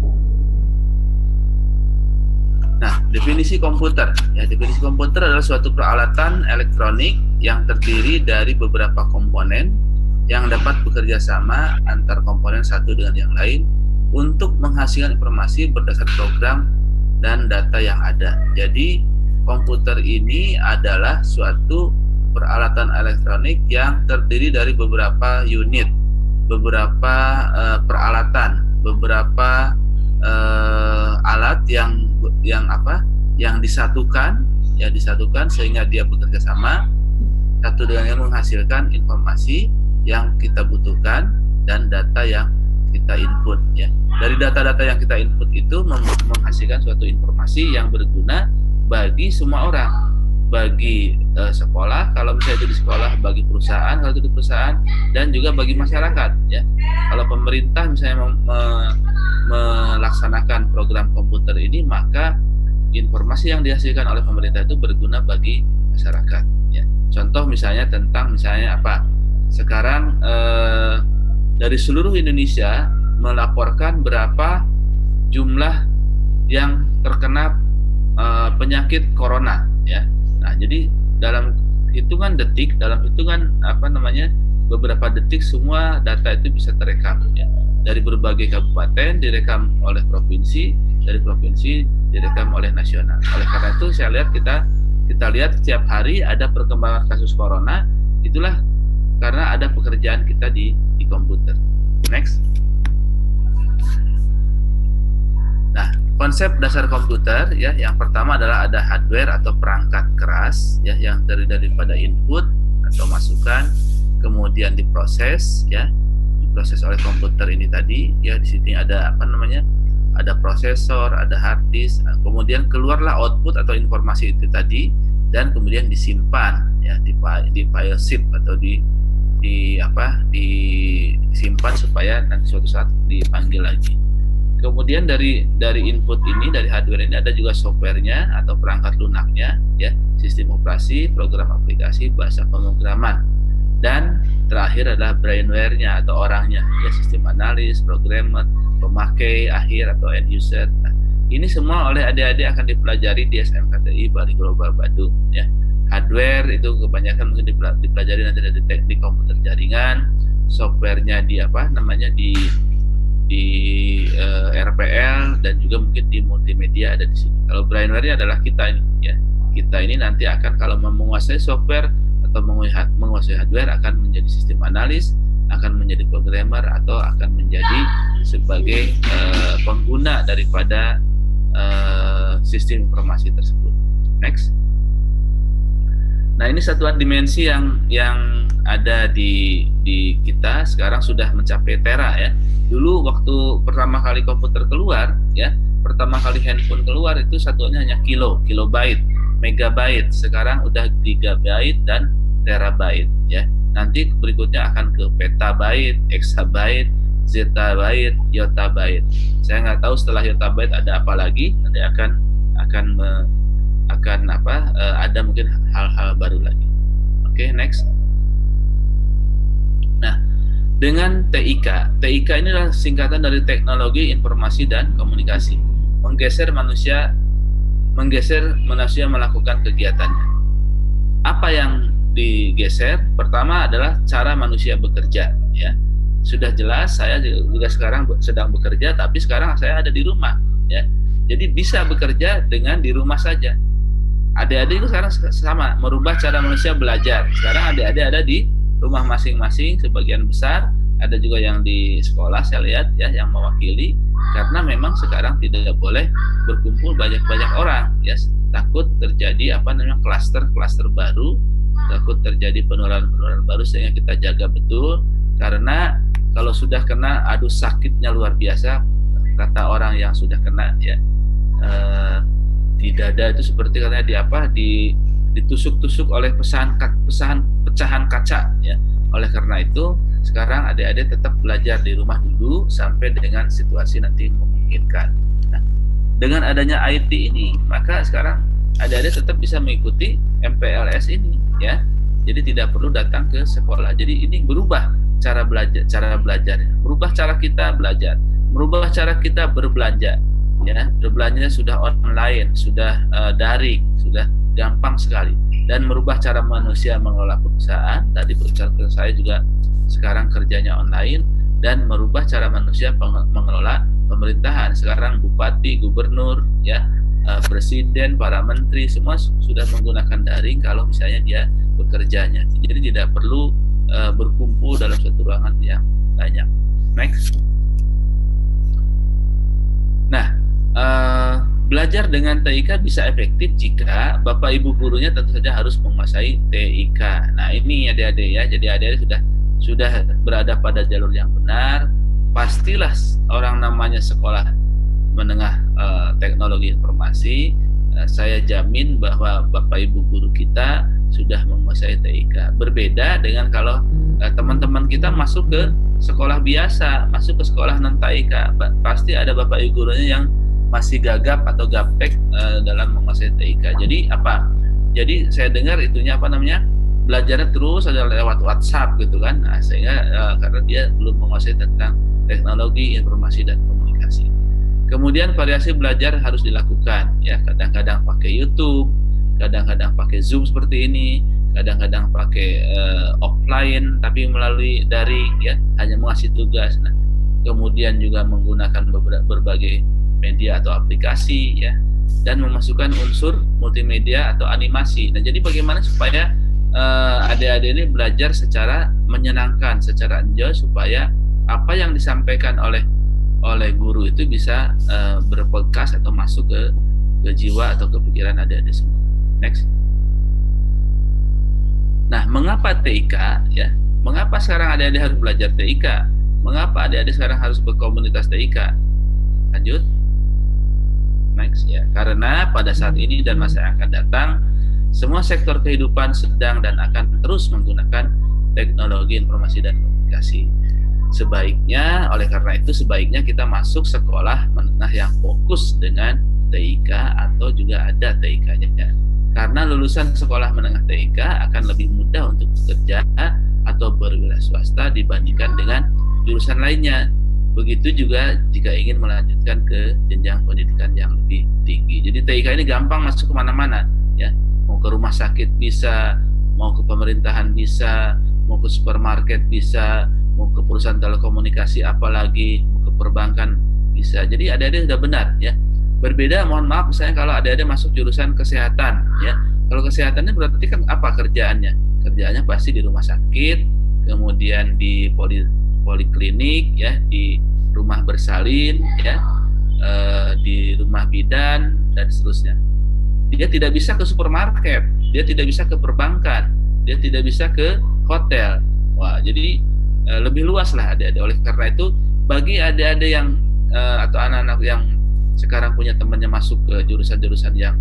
S4: Nah, definisi komputer. Ya, definisi komputer adalah suatu peralatan elektronik yang terdiri dari beberapa komponen yang dapat bekerja sama antar komponen satu dengan yang lain untuk menghasilkan informasi berdasar program dan data yang ada. Jadi, komputer ini adalah suatu peralatan elektronik yang terdiri dari beberapa unit, beberapa peralatan, beberapa alat yang disatukan sehingga dia bekerja sama satu dengan yang menghasilkan informasi yang kita butuhkan dan data yang kita input, ya. Dari data-data yang kita input itu menghasilkan suatu informasi yang berguna bagi semua orang, bagi sekolah kalau misalnya itu di sekolah, bagi perusahaan kalau itu di perusahaan, dan juga bagi masyarakat, ya. Kalau pemerintah misalnya melaksanakan program komputer ini, maka informasi yang dihasilkan oleh pemerintah itu berguna bagi masyarakat, ya. Contoh misalnya apa? Sekarang dari seluruh Indonesia melaporkan berapa jumlah yang terkena penyakit corona, ya. Nah, jadi dalam hitungan detik, beberapa detik semua data itu bisa terekam, ya. Dari berbagai kabupaten direkam oleh provinsi, dari provinsi direkam oleh nasional. Oleh karena itu saya lihat kita lihat setiap hari ada perkembangan kasus corona, itulah karena ada pekerjaan kita di komputer. Next. Nah, konsep dasar komputer, ya, yang pertama adalah ada hardware atau perangkat keras, ya, yang daripada input atau masukan, kemudian diproses, ya, diproses oleh komputer ini tadi, ya. Di sini ada ada prosesor, ada hard disk, kemudian keluarlah output atau informasi itu tadi, dan kemudian disimpan, ya, di file zip atau disimpan supaya nanti suatu saat dipanggil lagi. Kemudian dari input ini, dari hardware ini ada juga softwarenya atau perangkat lunaknya, ya, sistem operasi, program aplikasi, bahasa pemrograman, dan terakhir adalah brainware-nya atau orangnya, ya, sistem analis, programmer, pemakai akhir atau end user. Nah, ini semua oleh adik-adik akan dipelajari di SMKTI Bali Global Badung, ya. Hardware itu kebanyakan mungkin dipelajari nanti dari teknik komputer jaringan, softwarenya di RPL, dan juga mungkin di multimedia ada di sini. Kalau brainware-nya adalah kita ini, ya. Kita ini nanti akan kalau menguasai software atau menguasai hardware akan menjadi sistem analis, akan menjadi programmer, atau akan menjadi sebagai pengguna daripada sistem informasi tersebut. Next. Nah, ini satuan dimensi yang ada di kita sekarang sudah mencapai tera, ya. Dulu waktu pertama kali komputer keluar, ya, pertama kali handphone keluar itu satuannya hanya kilobyte, megabyte. Sekarang udah gigabyte dan terabyte, ya. Nanti berikutnya akan ke petabyte, exabyte, zettabyte, yottabyte. Saya nggak tahu setelah yottabyte ada apa lagi. Nanti akan ada mungkin hal-hal baru lagi. Oke, next. Nah, dengan TIK ini adalah singkatan dari Teknologi Informasi dan Komunikasi. Menggeser manusia melakukan kegiatannya. Apa yang digeser? Pertama adalah cara manusia bekerja, ya. Sudah jelas, saya juga sekarang sedang bekerja, tapi sekarang saya ada di rumah, ya. Jadi bisa bekerja dengan di rumah saja. Adik-adik itu sekarang sama, merubah cara manusia belajar. Sekarang adik-adik ada di rumah masing-masing, sebagian besar, ada juga yang di sekolah saya lihat, ya, yang mewakili, karena memang sekarang tidak boleh berkumpul banyak-banyak orang, ya, takut terjadi klaster baru, takut terjadi penularan baru, sehingga kita jaga betul, karena kalau sudah kena, aduh sakitnya luar biasa, kata orang yang sudah kena, ya, di dada itu seperti katanya ditusuk-tusuk oleh pecahan kaca, ya. Oleh karena itu sekarang adik-adik tetap belajar di rumah dulu sampai dengan situasi nanti memungkinkan. Nah, dengan adanya IT ini, maka sekarang adik-adik tetap bisa mengikuti MPLS ini, ya. Jadi tidak perlu datang ke sekolah. Jadi ini berubah cara belajarnya, berubah cara kita belajar, merubah cara kita berbelanja. Ya, berbelanja sudah online, sudah daring, sudah gampang sekali, dan merubah cara manusia mengelola perusahaan. Tadi perusahaan saya juga sekarang kerjanya online, dan merubah cara manusia mengelola pemerintahan. Sekarang bupati, gubernur, ya, presiden, para menteri semua sudah menggunakan daring kalau misalnya dia bekerjanya. Jadi tidak perlu berkumpul dalam satu ruangan yang banyak. Next. Nah, belajar dengan TIK bisa efektif jika Bapak Ibu gurunya tentu saja harus menguasai TIK. Nah, ini adik-adik, ya. Jadi adik-adik sudah berada pada jalur yang benar. Pastilah orang namanya sekolah menengah teknologi informasi, saya jamin bahwa Bapak Ibu guru kita sudah menguasai TIK. Berbeda dengan kalau teman-teman kita masuk ke sekolah biasa, masuk ke sekolah non TIK, pasti ada Bapak Ibu gurunya yang masih gagap atau gaptek dalam menguasai TIK. Jadi apa? Jadi saya dengar itunya belajarnya terus ada lewat WhatsApp gitu kan. Nah, sehingga karena dia belum menguasai tentang teknologi informasi dan komunikasi. Kemudian variasi belajar harus dilakukan, ya. Kadang-kadang pakai YouTube, kadang-kadang pakai Zoom seperti ini, kadang-kadang pakai offline tapi melalui daring, ya, hanya mengasih tugas. Nah, kemudian juga menggunakan berbagai media atau aplikasi, ya, dan memasukkan unsur multimedia atau animasi. Nah, jadi bagaimana supaya adik-adik ini belajar secara menyenangkan, secara enjoy, supaya apa yang disampaikan oleh guru itu bisa berpodcast atau masuk ke jiwa atau ke pikiran adik-adik semua. Next. Nah, mengapa TIK, ya? Mengapa sekarang adik-adik harus belajar TIK? Mengapa adik-adik sekarang harus berkomunitas TIK? Lanjut. Next, ya. Karena pada saat ini dan masa yang akan datang, semua sektor kehidupan sedang dan akan terus menggunakan teknologi informasi dan komunikasi. oleh karena itu sebaiknya kita masuk sekolah menengah yang fokus dengan TIK atau juga ada TIK-nya. Karena lulusan sekolah menengah TIK akan lebih mudah untuk bekerja atau berwira swasta dibandingkan dengan jurusan lainnya. Begitu juga jika ingin melanjutkan ke jenjang pendidikan yang lebih tinggi. Jadi TIK ini gampang masuk kemana-mana, ya. Mau ke rumah sakit bisa, mau ke pemerintahan bisa, mau ke supermarket bisa, mau ke perusahaan telekomunikasi apalagi, mau ke perbankan bisa. Jadi adik-adik sudah benar, ya. Berbeda, mohon maaf, misalnya kalau adik-adik masuk jurusan kesehatan, ya. Kalau kesehatannya berarti kan apa kerjaannya? Kerjaannya pasti di rumah sakit, kemudian di poliklinik, ya, di rumah bersalin, ya, di rumah bidan dan seterusnya. Dia tidak bisa ke supermarket, dia tidak bisa ke perbankan, dia tidak bisa ke hotel. Wah, jadi lebih luas lah adik-adik. Oleh karena itu, bagi adik-adik yang atau anak-anak yang sekarang punya temannya masuk ke jurusan-jurusan yang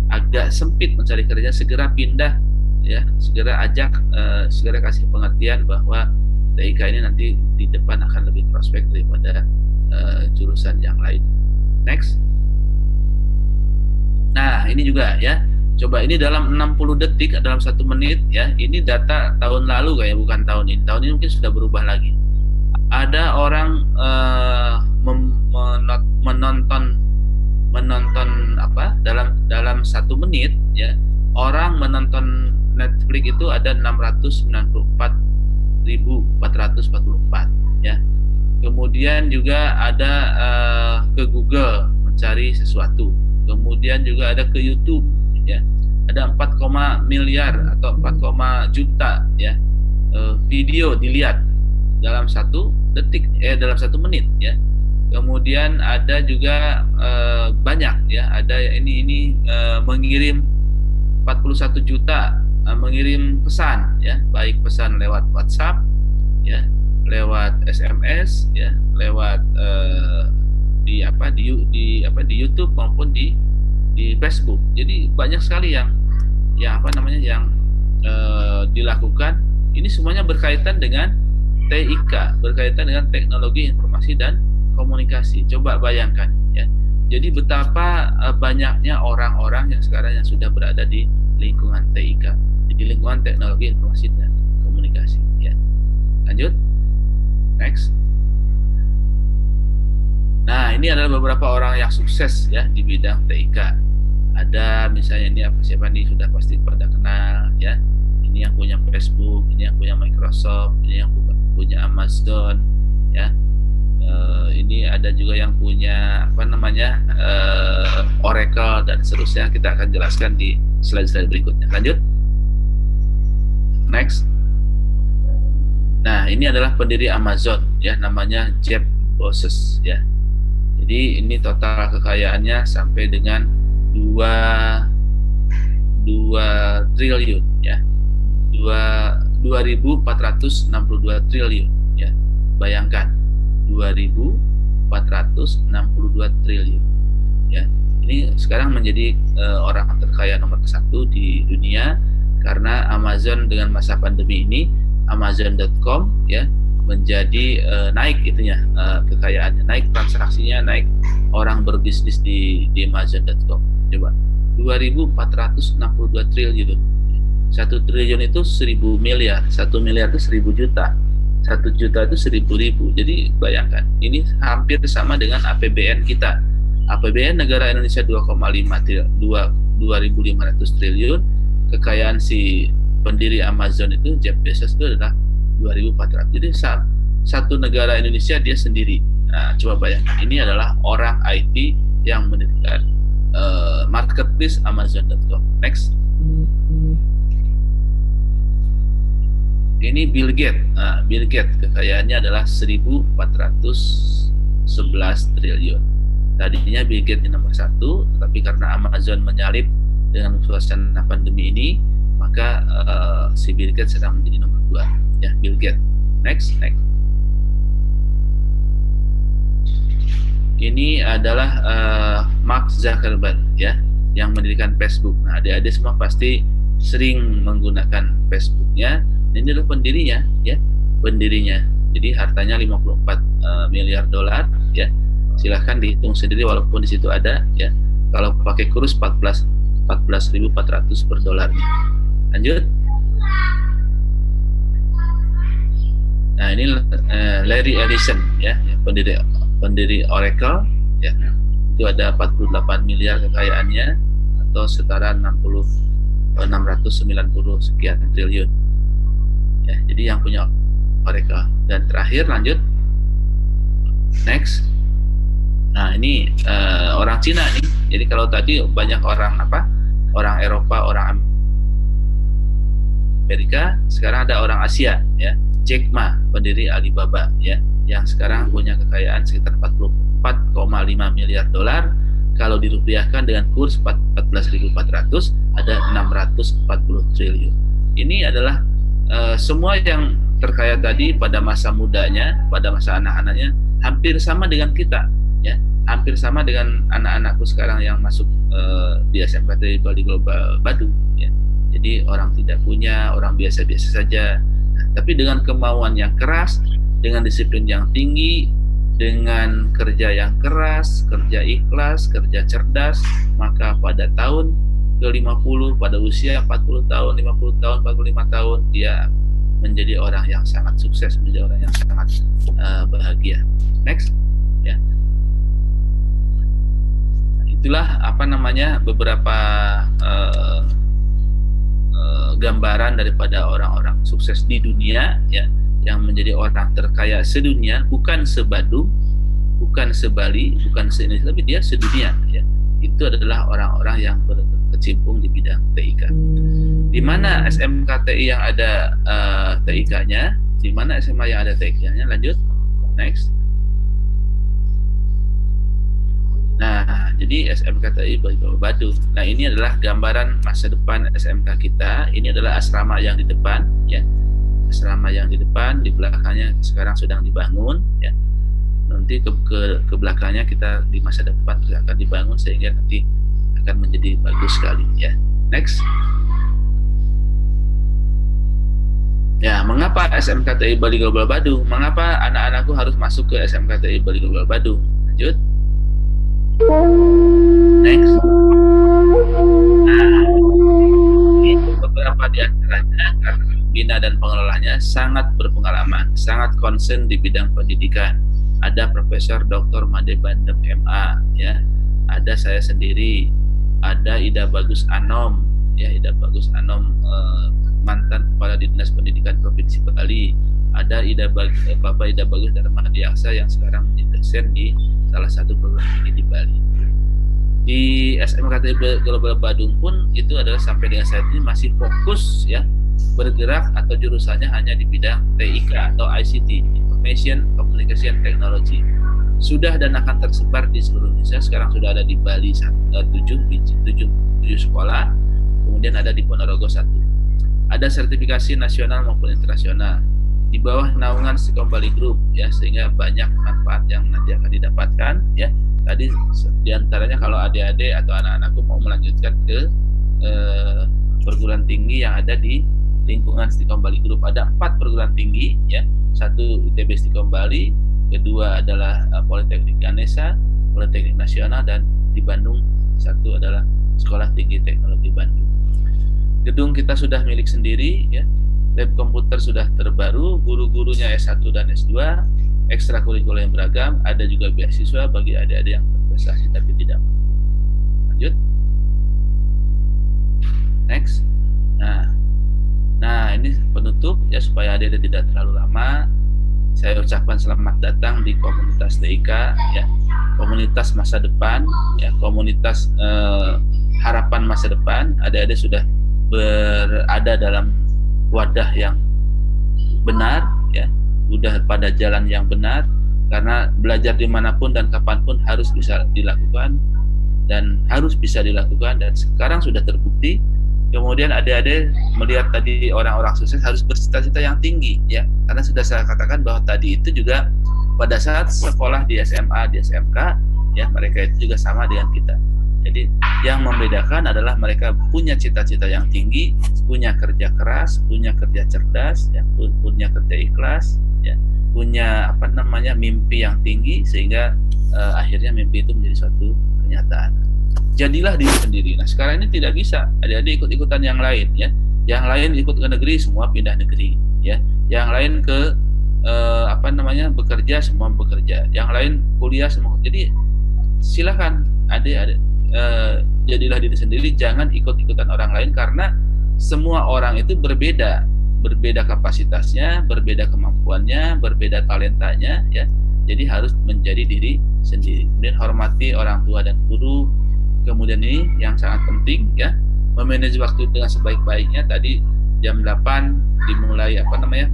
S4: agak sempit mencari kerja, segera pindah, ya, segera ajak, segera kasih pengertian bahwa TIK ini nanti di depan akan lebih prospek daripada jurusan yang lain. Next. Nah, ini juga, ya. Coba ini dalam 60 detik, dalam 1 menit, ya. Ini data tahun lalu kayak, bukan tahun ini. Tahun ini mungkin sudah berubah lagi. Ada orang menonton apa? Dalam 1 menit, ya. Orang menonton Netflix itu ada 694.444, ya. Kemudian juga ada ke Google mencari sesuatu. Kemudian juga ada ke YouTube, ya. Ada 4, miliar atau 4, juta, ya, video dilihat dalam 1 detik, dalam 1 menit, ya. Kemudian ada juga banyak, ya. Ada ini mengirim 41 juta mengirim pesan, ya, baik pesan lewat WhatsApp, ya, lewat SMS, ya, lewat di YouTube maupun di Facebook. Jadi banyak sekali yang dilakukan. Ini semuanya berkaitan dengan TIK, berkaitan dengan teknologi informasi dan komunikasi. Coba bayangkan, ya. Jadi betapa banyaknya orang-orang yang sekarang yang sudah berada di lingkungan TIK, di lingkungan teknologi informasi dan komunikasi, ya. Lanjut. Next. Nah, ini adalah beberapa orang yang sukses, ya, di bidang TIK. Ada misalnya ini siapa nih, sudah pasti pada kenal, ya. Ini yang punya Facebook, ini yang punya Microsoft, ini yang punya Amazon, ya. Ini ada juga yang punya Oracle dan seterusnya. Kita akan jelaskan di slide-slide berikutnya. Lanjut. Next. Nah, ini adalah pendiri Amazon, ya, namanya Jeff Bezos, ya. Jadi ini total kekayaannya sampai dengan 2 triliun, ya. 2.462 triliun, ya. Bayangkan 2.462 triliun, ya. Ini sekarang menjadi orang terkaya nomor 1 di dunia karena Amazon dengan masa pandemi ini, Amazon.com, ya, menjadi naik kekayaannya, naik transaksinya, naik orang berbisnis di Amazon.com. Coba 2.462 triliun. 1 triliun itu 1.000 miliar, 1 miliar itu 1.000 juta, 1 juta itu 1.000 ribu. Jadi bayangkan, ini hampir sama dengan APBN kita. APBN negara Indonesia 2.500 triliun. Kekayaan si pendiri Amazon itu, Jeff Bezos, itu adalah 2.400. Jadi satu negara Indonesia dia sendiri. Nah, coba bayangkan, ini adalah orang IT yang mendirikan marketplace Amazon.com. Next. Ini Bill Gates. Nah, Bill Gates kekayaannya adalah 1.411 triliun. Tadinya Bill Gates ini nomor 1, tetapi karena Amazon menyalip dengan suasana pandemi ini, maka si Bill Gates sedang menjadi nomor 2, ya, Bill Gates. Next. Ini adalah Mark Zuckerberg, ya, yang mendirikan Facebook. Nah, adik-adik semua pasti sering menggunakan Facebooknya. Ini adalah pendirinya, ya, pendirinya Jadi hartanya 54 miliar dolar ya. Silahkan dihitung sendiri walaupun di situ ada ya. Kalau pakai kurs 14.400 per dolarnya. Lanjut. Nah, ini Larry Ellison ya, pendiri Oracle ya. Itu ada 48 miliar kekayaannya atau setara 690 sekian triliun. Ya, jadi yang punya Oracle. Dan terakhir lanjut. Next. Nah, ini orang Cina nih. Jadi kalau tadi banyak orang orang Eropa, orang Amerika, sekarang ada orang Asia ya. Jack Ma, pendiri Alibaba ya, yang sekarang punya kekayaan sekitar 44,5 miliar dolar. Kalau dirupiahkan dengan kurs 14.400 ada 640 triliun. Ini adalah semua yang terkaya tadi pada masa mudanya, pada masa anak-anaknya hampir sama dengan kita ya, hampir sama dengan anak-anakku sekarang yang masuk di SMKTI Bali Global Badung ya. Jadi orang tidak punya, orang biasa-biasa saja. Tapi dengan kemauan yang keras, dengan disiplin yang tinggi, dengan kerja yang keras, kerja ikhlas, kerja cerdas, maka pada tahun ke-50, pada usia 40 tahun, 50 tahun, 45 tahun, dia menjadi orang yang sangat sukses, menjadi orang yang sangat bahagia. Next. Ya. Itulah beberapa gambaran daripada orang-orang sukses di dunia ya, yang menjadi orang terkaya sedunia, bukan se-Badung, bukan se-Bali, bukan se-Indonesia, tapi dia sedunia ya. Itu adalah orang-orang yang berkecimpung di bidang TIK. Di mana SMKTI yang ada TIK-nya, di mana SMA yang ada TIK-nya. Lanjut. Next. Nah, jadi SMKTI Bali Global Badung. Nah, ini adalah gambaran masa depan SMK kita. Ini adalah asrama yang di depan, ya. Asrama yang di depan, di belakangnya sekarang sedang dibangun, ya. Nanti ke belakangnya kita di masa depan akan dibangun sehingga nanti akan menjadi bagus sekali, ya. Next. Ya, mengapa SMKTI Bali Global Badung? Mengapa anak-anakku harus masuk ke SMKTI Bali Global Badung? Lanjut. Next. Nah, itu beberapa di antaranya karena pembina dan pengelolanya sangat berpengalaman, sangat concern di bidang pendidikan. Ada Profesor Dr. Made Bandem MA, ya. Ada saya sendiri, ada Ida Bagus Anom, ya, Ida Bagus Anom, mantan Kepala Dinas Pendidikan Provinsi Bali. Ada Bapak Ida Bagus Darmadiaksa yang sekarang menjadi dosen di salah satu perguruan tinggi di Bali. Di SMKTI Global Badung pun itu adalah sampai dengan saat ini masih fokus ya bergerak atau jurusannya hanya di bidang TIK atau ICT, Information Communication Technology. Sudah dan akan tersebar di seluruh Indonesia. Sekarang sudah ada di Bali 7 sekolah, kemudian ada di Ponorogo 1. Ada sertifikasi nasional maupun internasional di bawah naungan Stikom Bali Group ya, sehingga banyak manfaat yang nanti akan didapatkan ya. Tadi diantaranya kalau adik-adik atau anak-anakku mau melanjutkan ke perguruan tinggi yang ada di lingkungan Stikom Bali Group, ada 4 perguruan tinggi ya. 1 ITB Stikom Bali, kedua adalah Politeknik Ganesha, Politeknik Nasional, dan di Bandung 1 adalah Sekolah Tinggi Teknologi Bandung. Gedung kita sudah milik sendiri ya. Lab komputer sudah terbaru, guru-gurunya S1 dan S2, ekstrakurikuler yang beragam, ada juga beasiswa bagi adik-adik yang berprestasi tapi tidak mampu. Lanjut. Next. Nah ini penutup ya, supaya adik-adik tidak terlalu lama. Saya ucapkan selamat datang di komunitas TIK ya, komunitas masa depan ya, komunitas harapan masa depan. Adik-adik sudah berada dalam wadah yang benar ya, udah pada jalan yang benar, karena belajar dimanapun dan kapanpun harus bisa dilakukan dan harus bisa dilakukan, dan sekarang sudah terbukti. Kemudian adik-adik melihat tadi orang-orang sukses harus bercita-cita yang tinggi ya, karena sudah saya katakan bahwa tadi itu juga pada saat sekolah di SMA, di SMK ya, mereka itu juga sama dengan kita. Jadi yang membedakan adalah mereka punya cita-cita yang tinggi, punya kerja keras, punya kerja cerdas, ya, punya kerja ikhlas, ya, punya apa namanya mimpi yang tinggi sehingga akhirnya mimpi itu menjadi suatu kenyataan. Jadilah diri sendiri. Nah sekarang ini tidak bisa adik-adik ikut-ikutan yang lain ya. Yang lain ikut ke negeri semua pindah negeri ya. Yang lain ke apa namanya bekerja semua bekerja. Yang lain kuliah semua. Jadi silakan adik-adik jadilah diri sendiri, jangan ikut-ikutan orang lain karena semua orang itu berbeda kapasitasnya, berbeda kemampuannya, berbeda talentanya ya. Jadi harus menjadi diri sendiri. Kemudian hormati orang tua dan guru. Kemudian ini yang sangat penting ya, memanage waktu dengan sebaik-baiknya. Tadi jam 8 dimulai apa namanya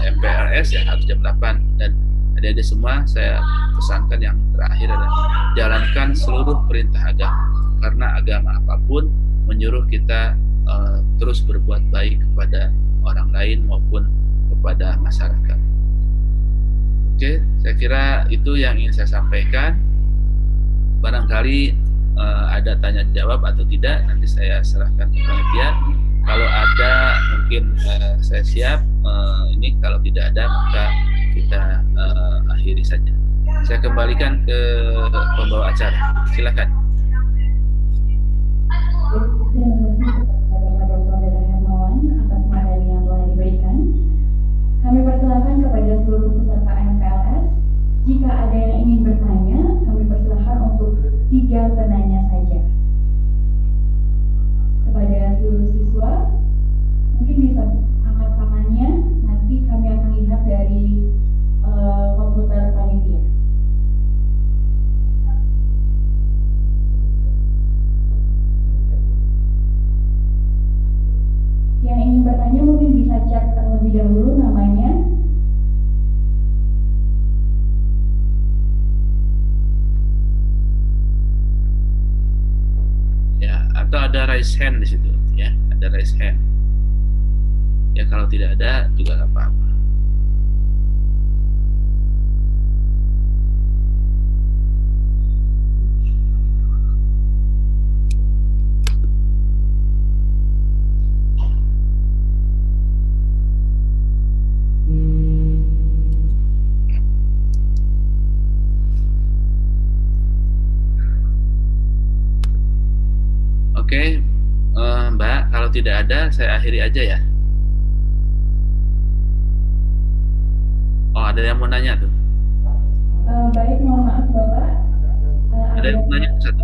S4: MPLS ya, harus jam 8, dan adik-adik semua saya pesankan yang terakhir adalah jalankan seluruh perintah agama, karena agama apapun menyuruh kita terus berbuat baik kepada orang lain maupun kepada masyarakat. Oke, saya kira itu yang ingin saya sampaikan. Barangkali ada tanya jawab atau tidak, nanti saya serahkan ke panitia. Kalau ada mungkin saya siap. Ini kalau tidak ada maka kita akhiri saja. Saya kembalikan ke pembawa acara. Silakan.
S1: Kami persilakan kepada seluruh peserta MPLS. Jika ada yang ingin bertanya, kami persilakan untuk 3 penanya saja. Kepada seluruh siswa, mungkin bisa angkat tangannya. Nanti kami akan lihat dari komputer panitia. Yang ingin bertanya mungkin bisa chat terlebih dahulu namanya.
S4: Ya, atau ada raise hand di situ ya, ada raise hand. Ya kalau tidak ada juga nggak apa-apa. Oke, Mbak, kalau tidak ada, saya akhiri aja ya. Oh, ada yang mau nanya tuh.
S1: Baik, mohon maaf Bapak.
S4: Ada yang mau nanya satu.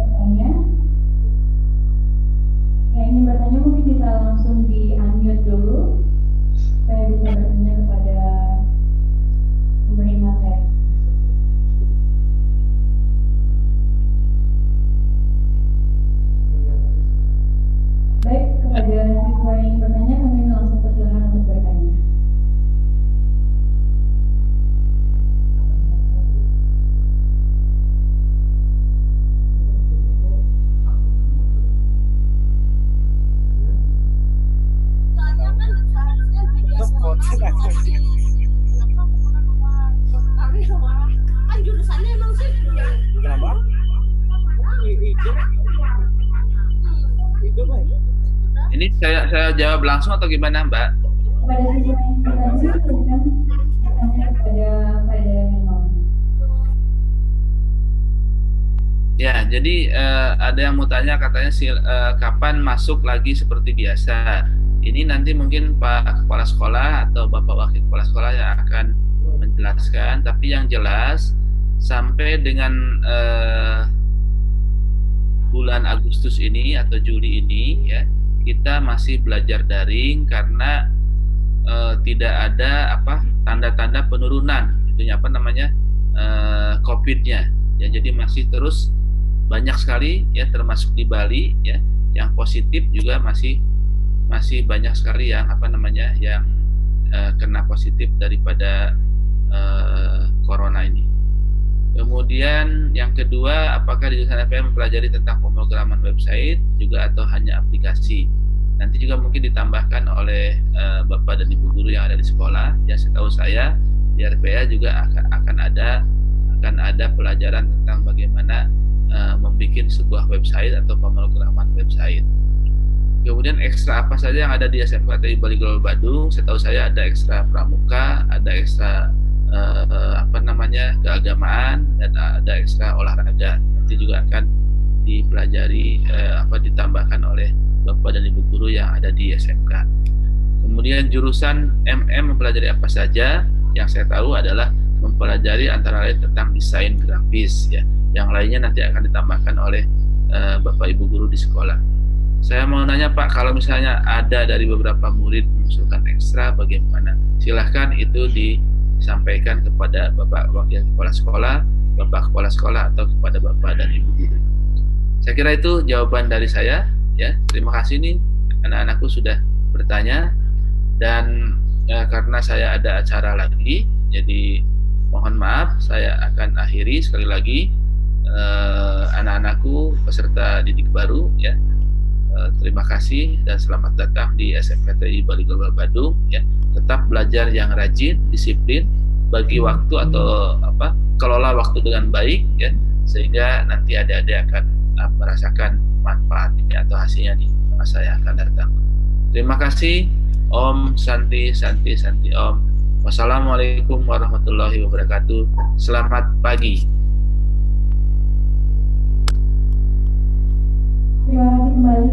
S1: Yang ingin bertanya mungkin bisa langsung di unmute dulu, supaya bisa bertanya kepada pemberi materi. Baik, kepada siswa yang ingin bertanya, kami langsung persilakan untuk bertanya.
S5: Kan jurusannya emang sih.
S6: Kenapa? Itu baik.
S4: Ini saya jawab langsung atau gimana, Mbak?
S1: Kepada siswa yang ingin bertanya, silakan bertanya kepada Henol.
S4: Ya, jadi ada yang mau tanya katanya kapan masuk lagi seperti biasa. Ini nanti mungkin Pak Kepala Sekolah atau Bapak Wakil Kepala Sekolah yang akan menjelaskan. Tapi yang jelas sampai dengan bulan Agustus ini atau Juli ini ya, kita masih belajar daring karena tidak ada tanda-tanda penurunan itunya COVID-nya. Ya, jadi masih terus banyak sekali ya, termasuk di Bali ya, yang positif juga masih banyak sekali yang yang kena positif daripada corona ini. Kemudian yang kedua, apakah di jurusan FPM mempelajari tentang pemrograman website juga atau hanya aplikasi? Nanti juga mungkin ditambahkan oleh Bapak dan Ibu guru yang ada di sekolah. Ya, setahu saya di RPA juga akan ada pelajaran tentang bagaimana membuat sebuah website atau pemrograman website. Kemudian ekstra apa saja yang ada di SMK TI Bali Global Badung? Setahu saya ada ekstra pramuka, ada ekstra keagamaan, dan ada ekstra olahraga. Nanti juga akan dipelajari ditambahkan oleh Bapak dan Ibu guru yang ada di SMK. Kemudian jurusan MM mempelajari apa saja? Yang saya tahu adalah mempelajari antara lain tentang desain grafis, ya. Yang lainnya nanti akan ditambahkan oleh Bapak Ibu guru di sekolah. Saya mau nanya Pak, kalau misalnya ada dari beberapa murid mengusulkan ekstra, bagaimana? Silahkan itu disampaikan kepada Bapak Wakil Kepala Sekolah, Bapak Kepala Sekolah, atau kepada Bapak dan Ibu guru. Saya kira itu jawaban dari saya, ya. Terima kasih nih, anak-anakku sudah bertanya, dan karena saya ada acara lagi, jadi mohon maaf, saya akan akhiri sekali lagi. Anak-anakku peserta didik baru, ya. Terima kasih dan selamat datang di SMPTI Bali Global Badung, ya. Tetap belajar yang rajin, disiplin, bagi waktu atau kelola waktu dengan baik, ya, sehingga nanti adik-adik akan merasakan manfaatnya atau hasilnya di masa yang akan datang. Terima kasih. Om Santi Santi Santi Om. Wassalamualaikum warahmatullahi wabarakatuh. Selamat pagi.
S1: Terima kasih kembali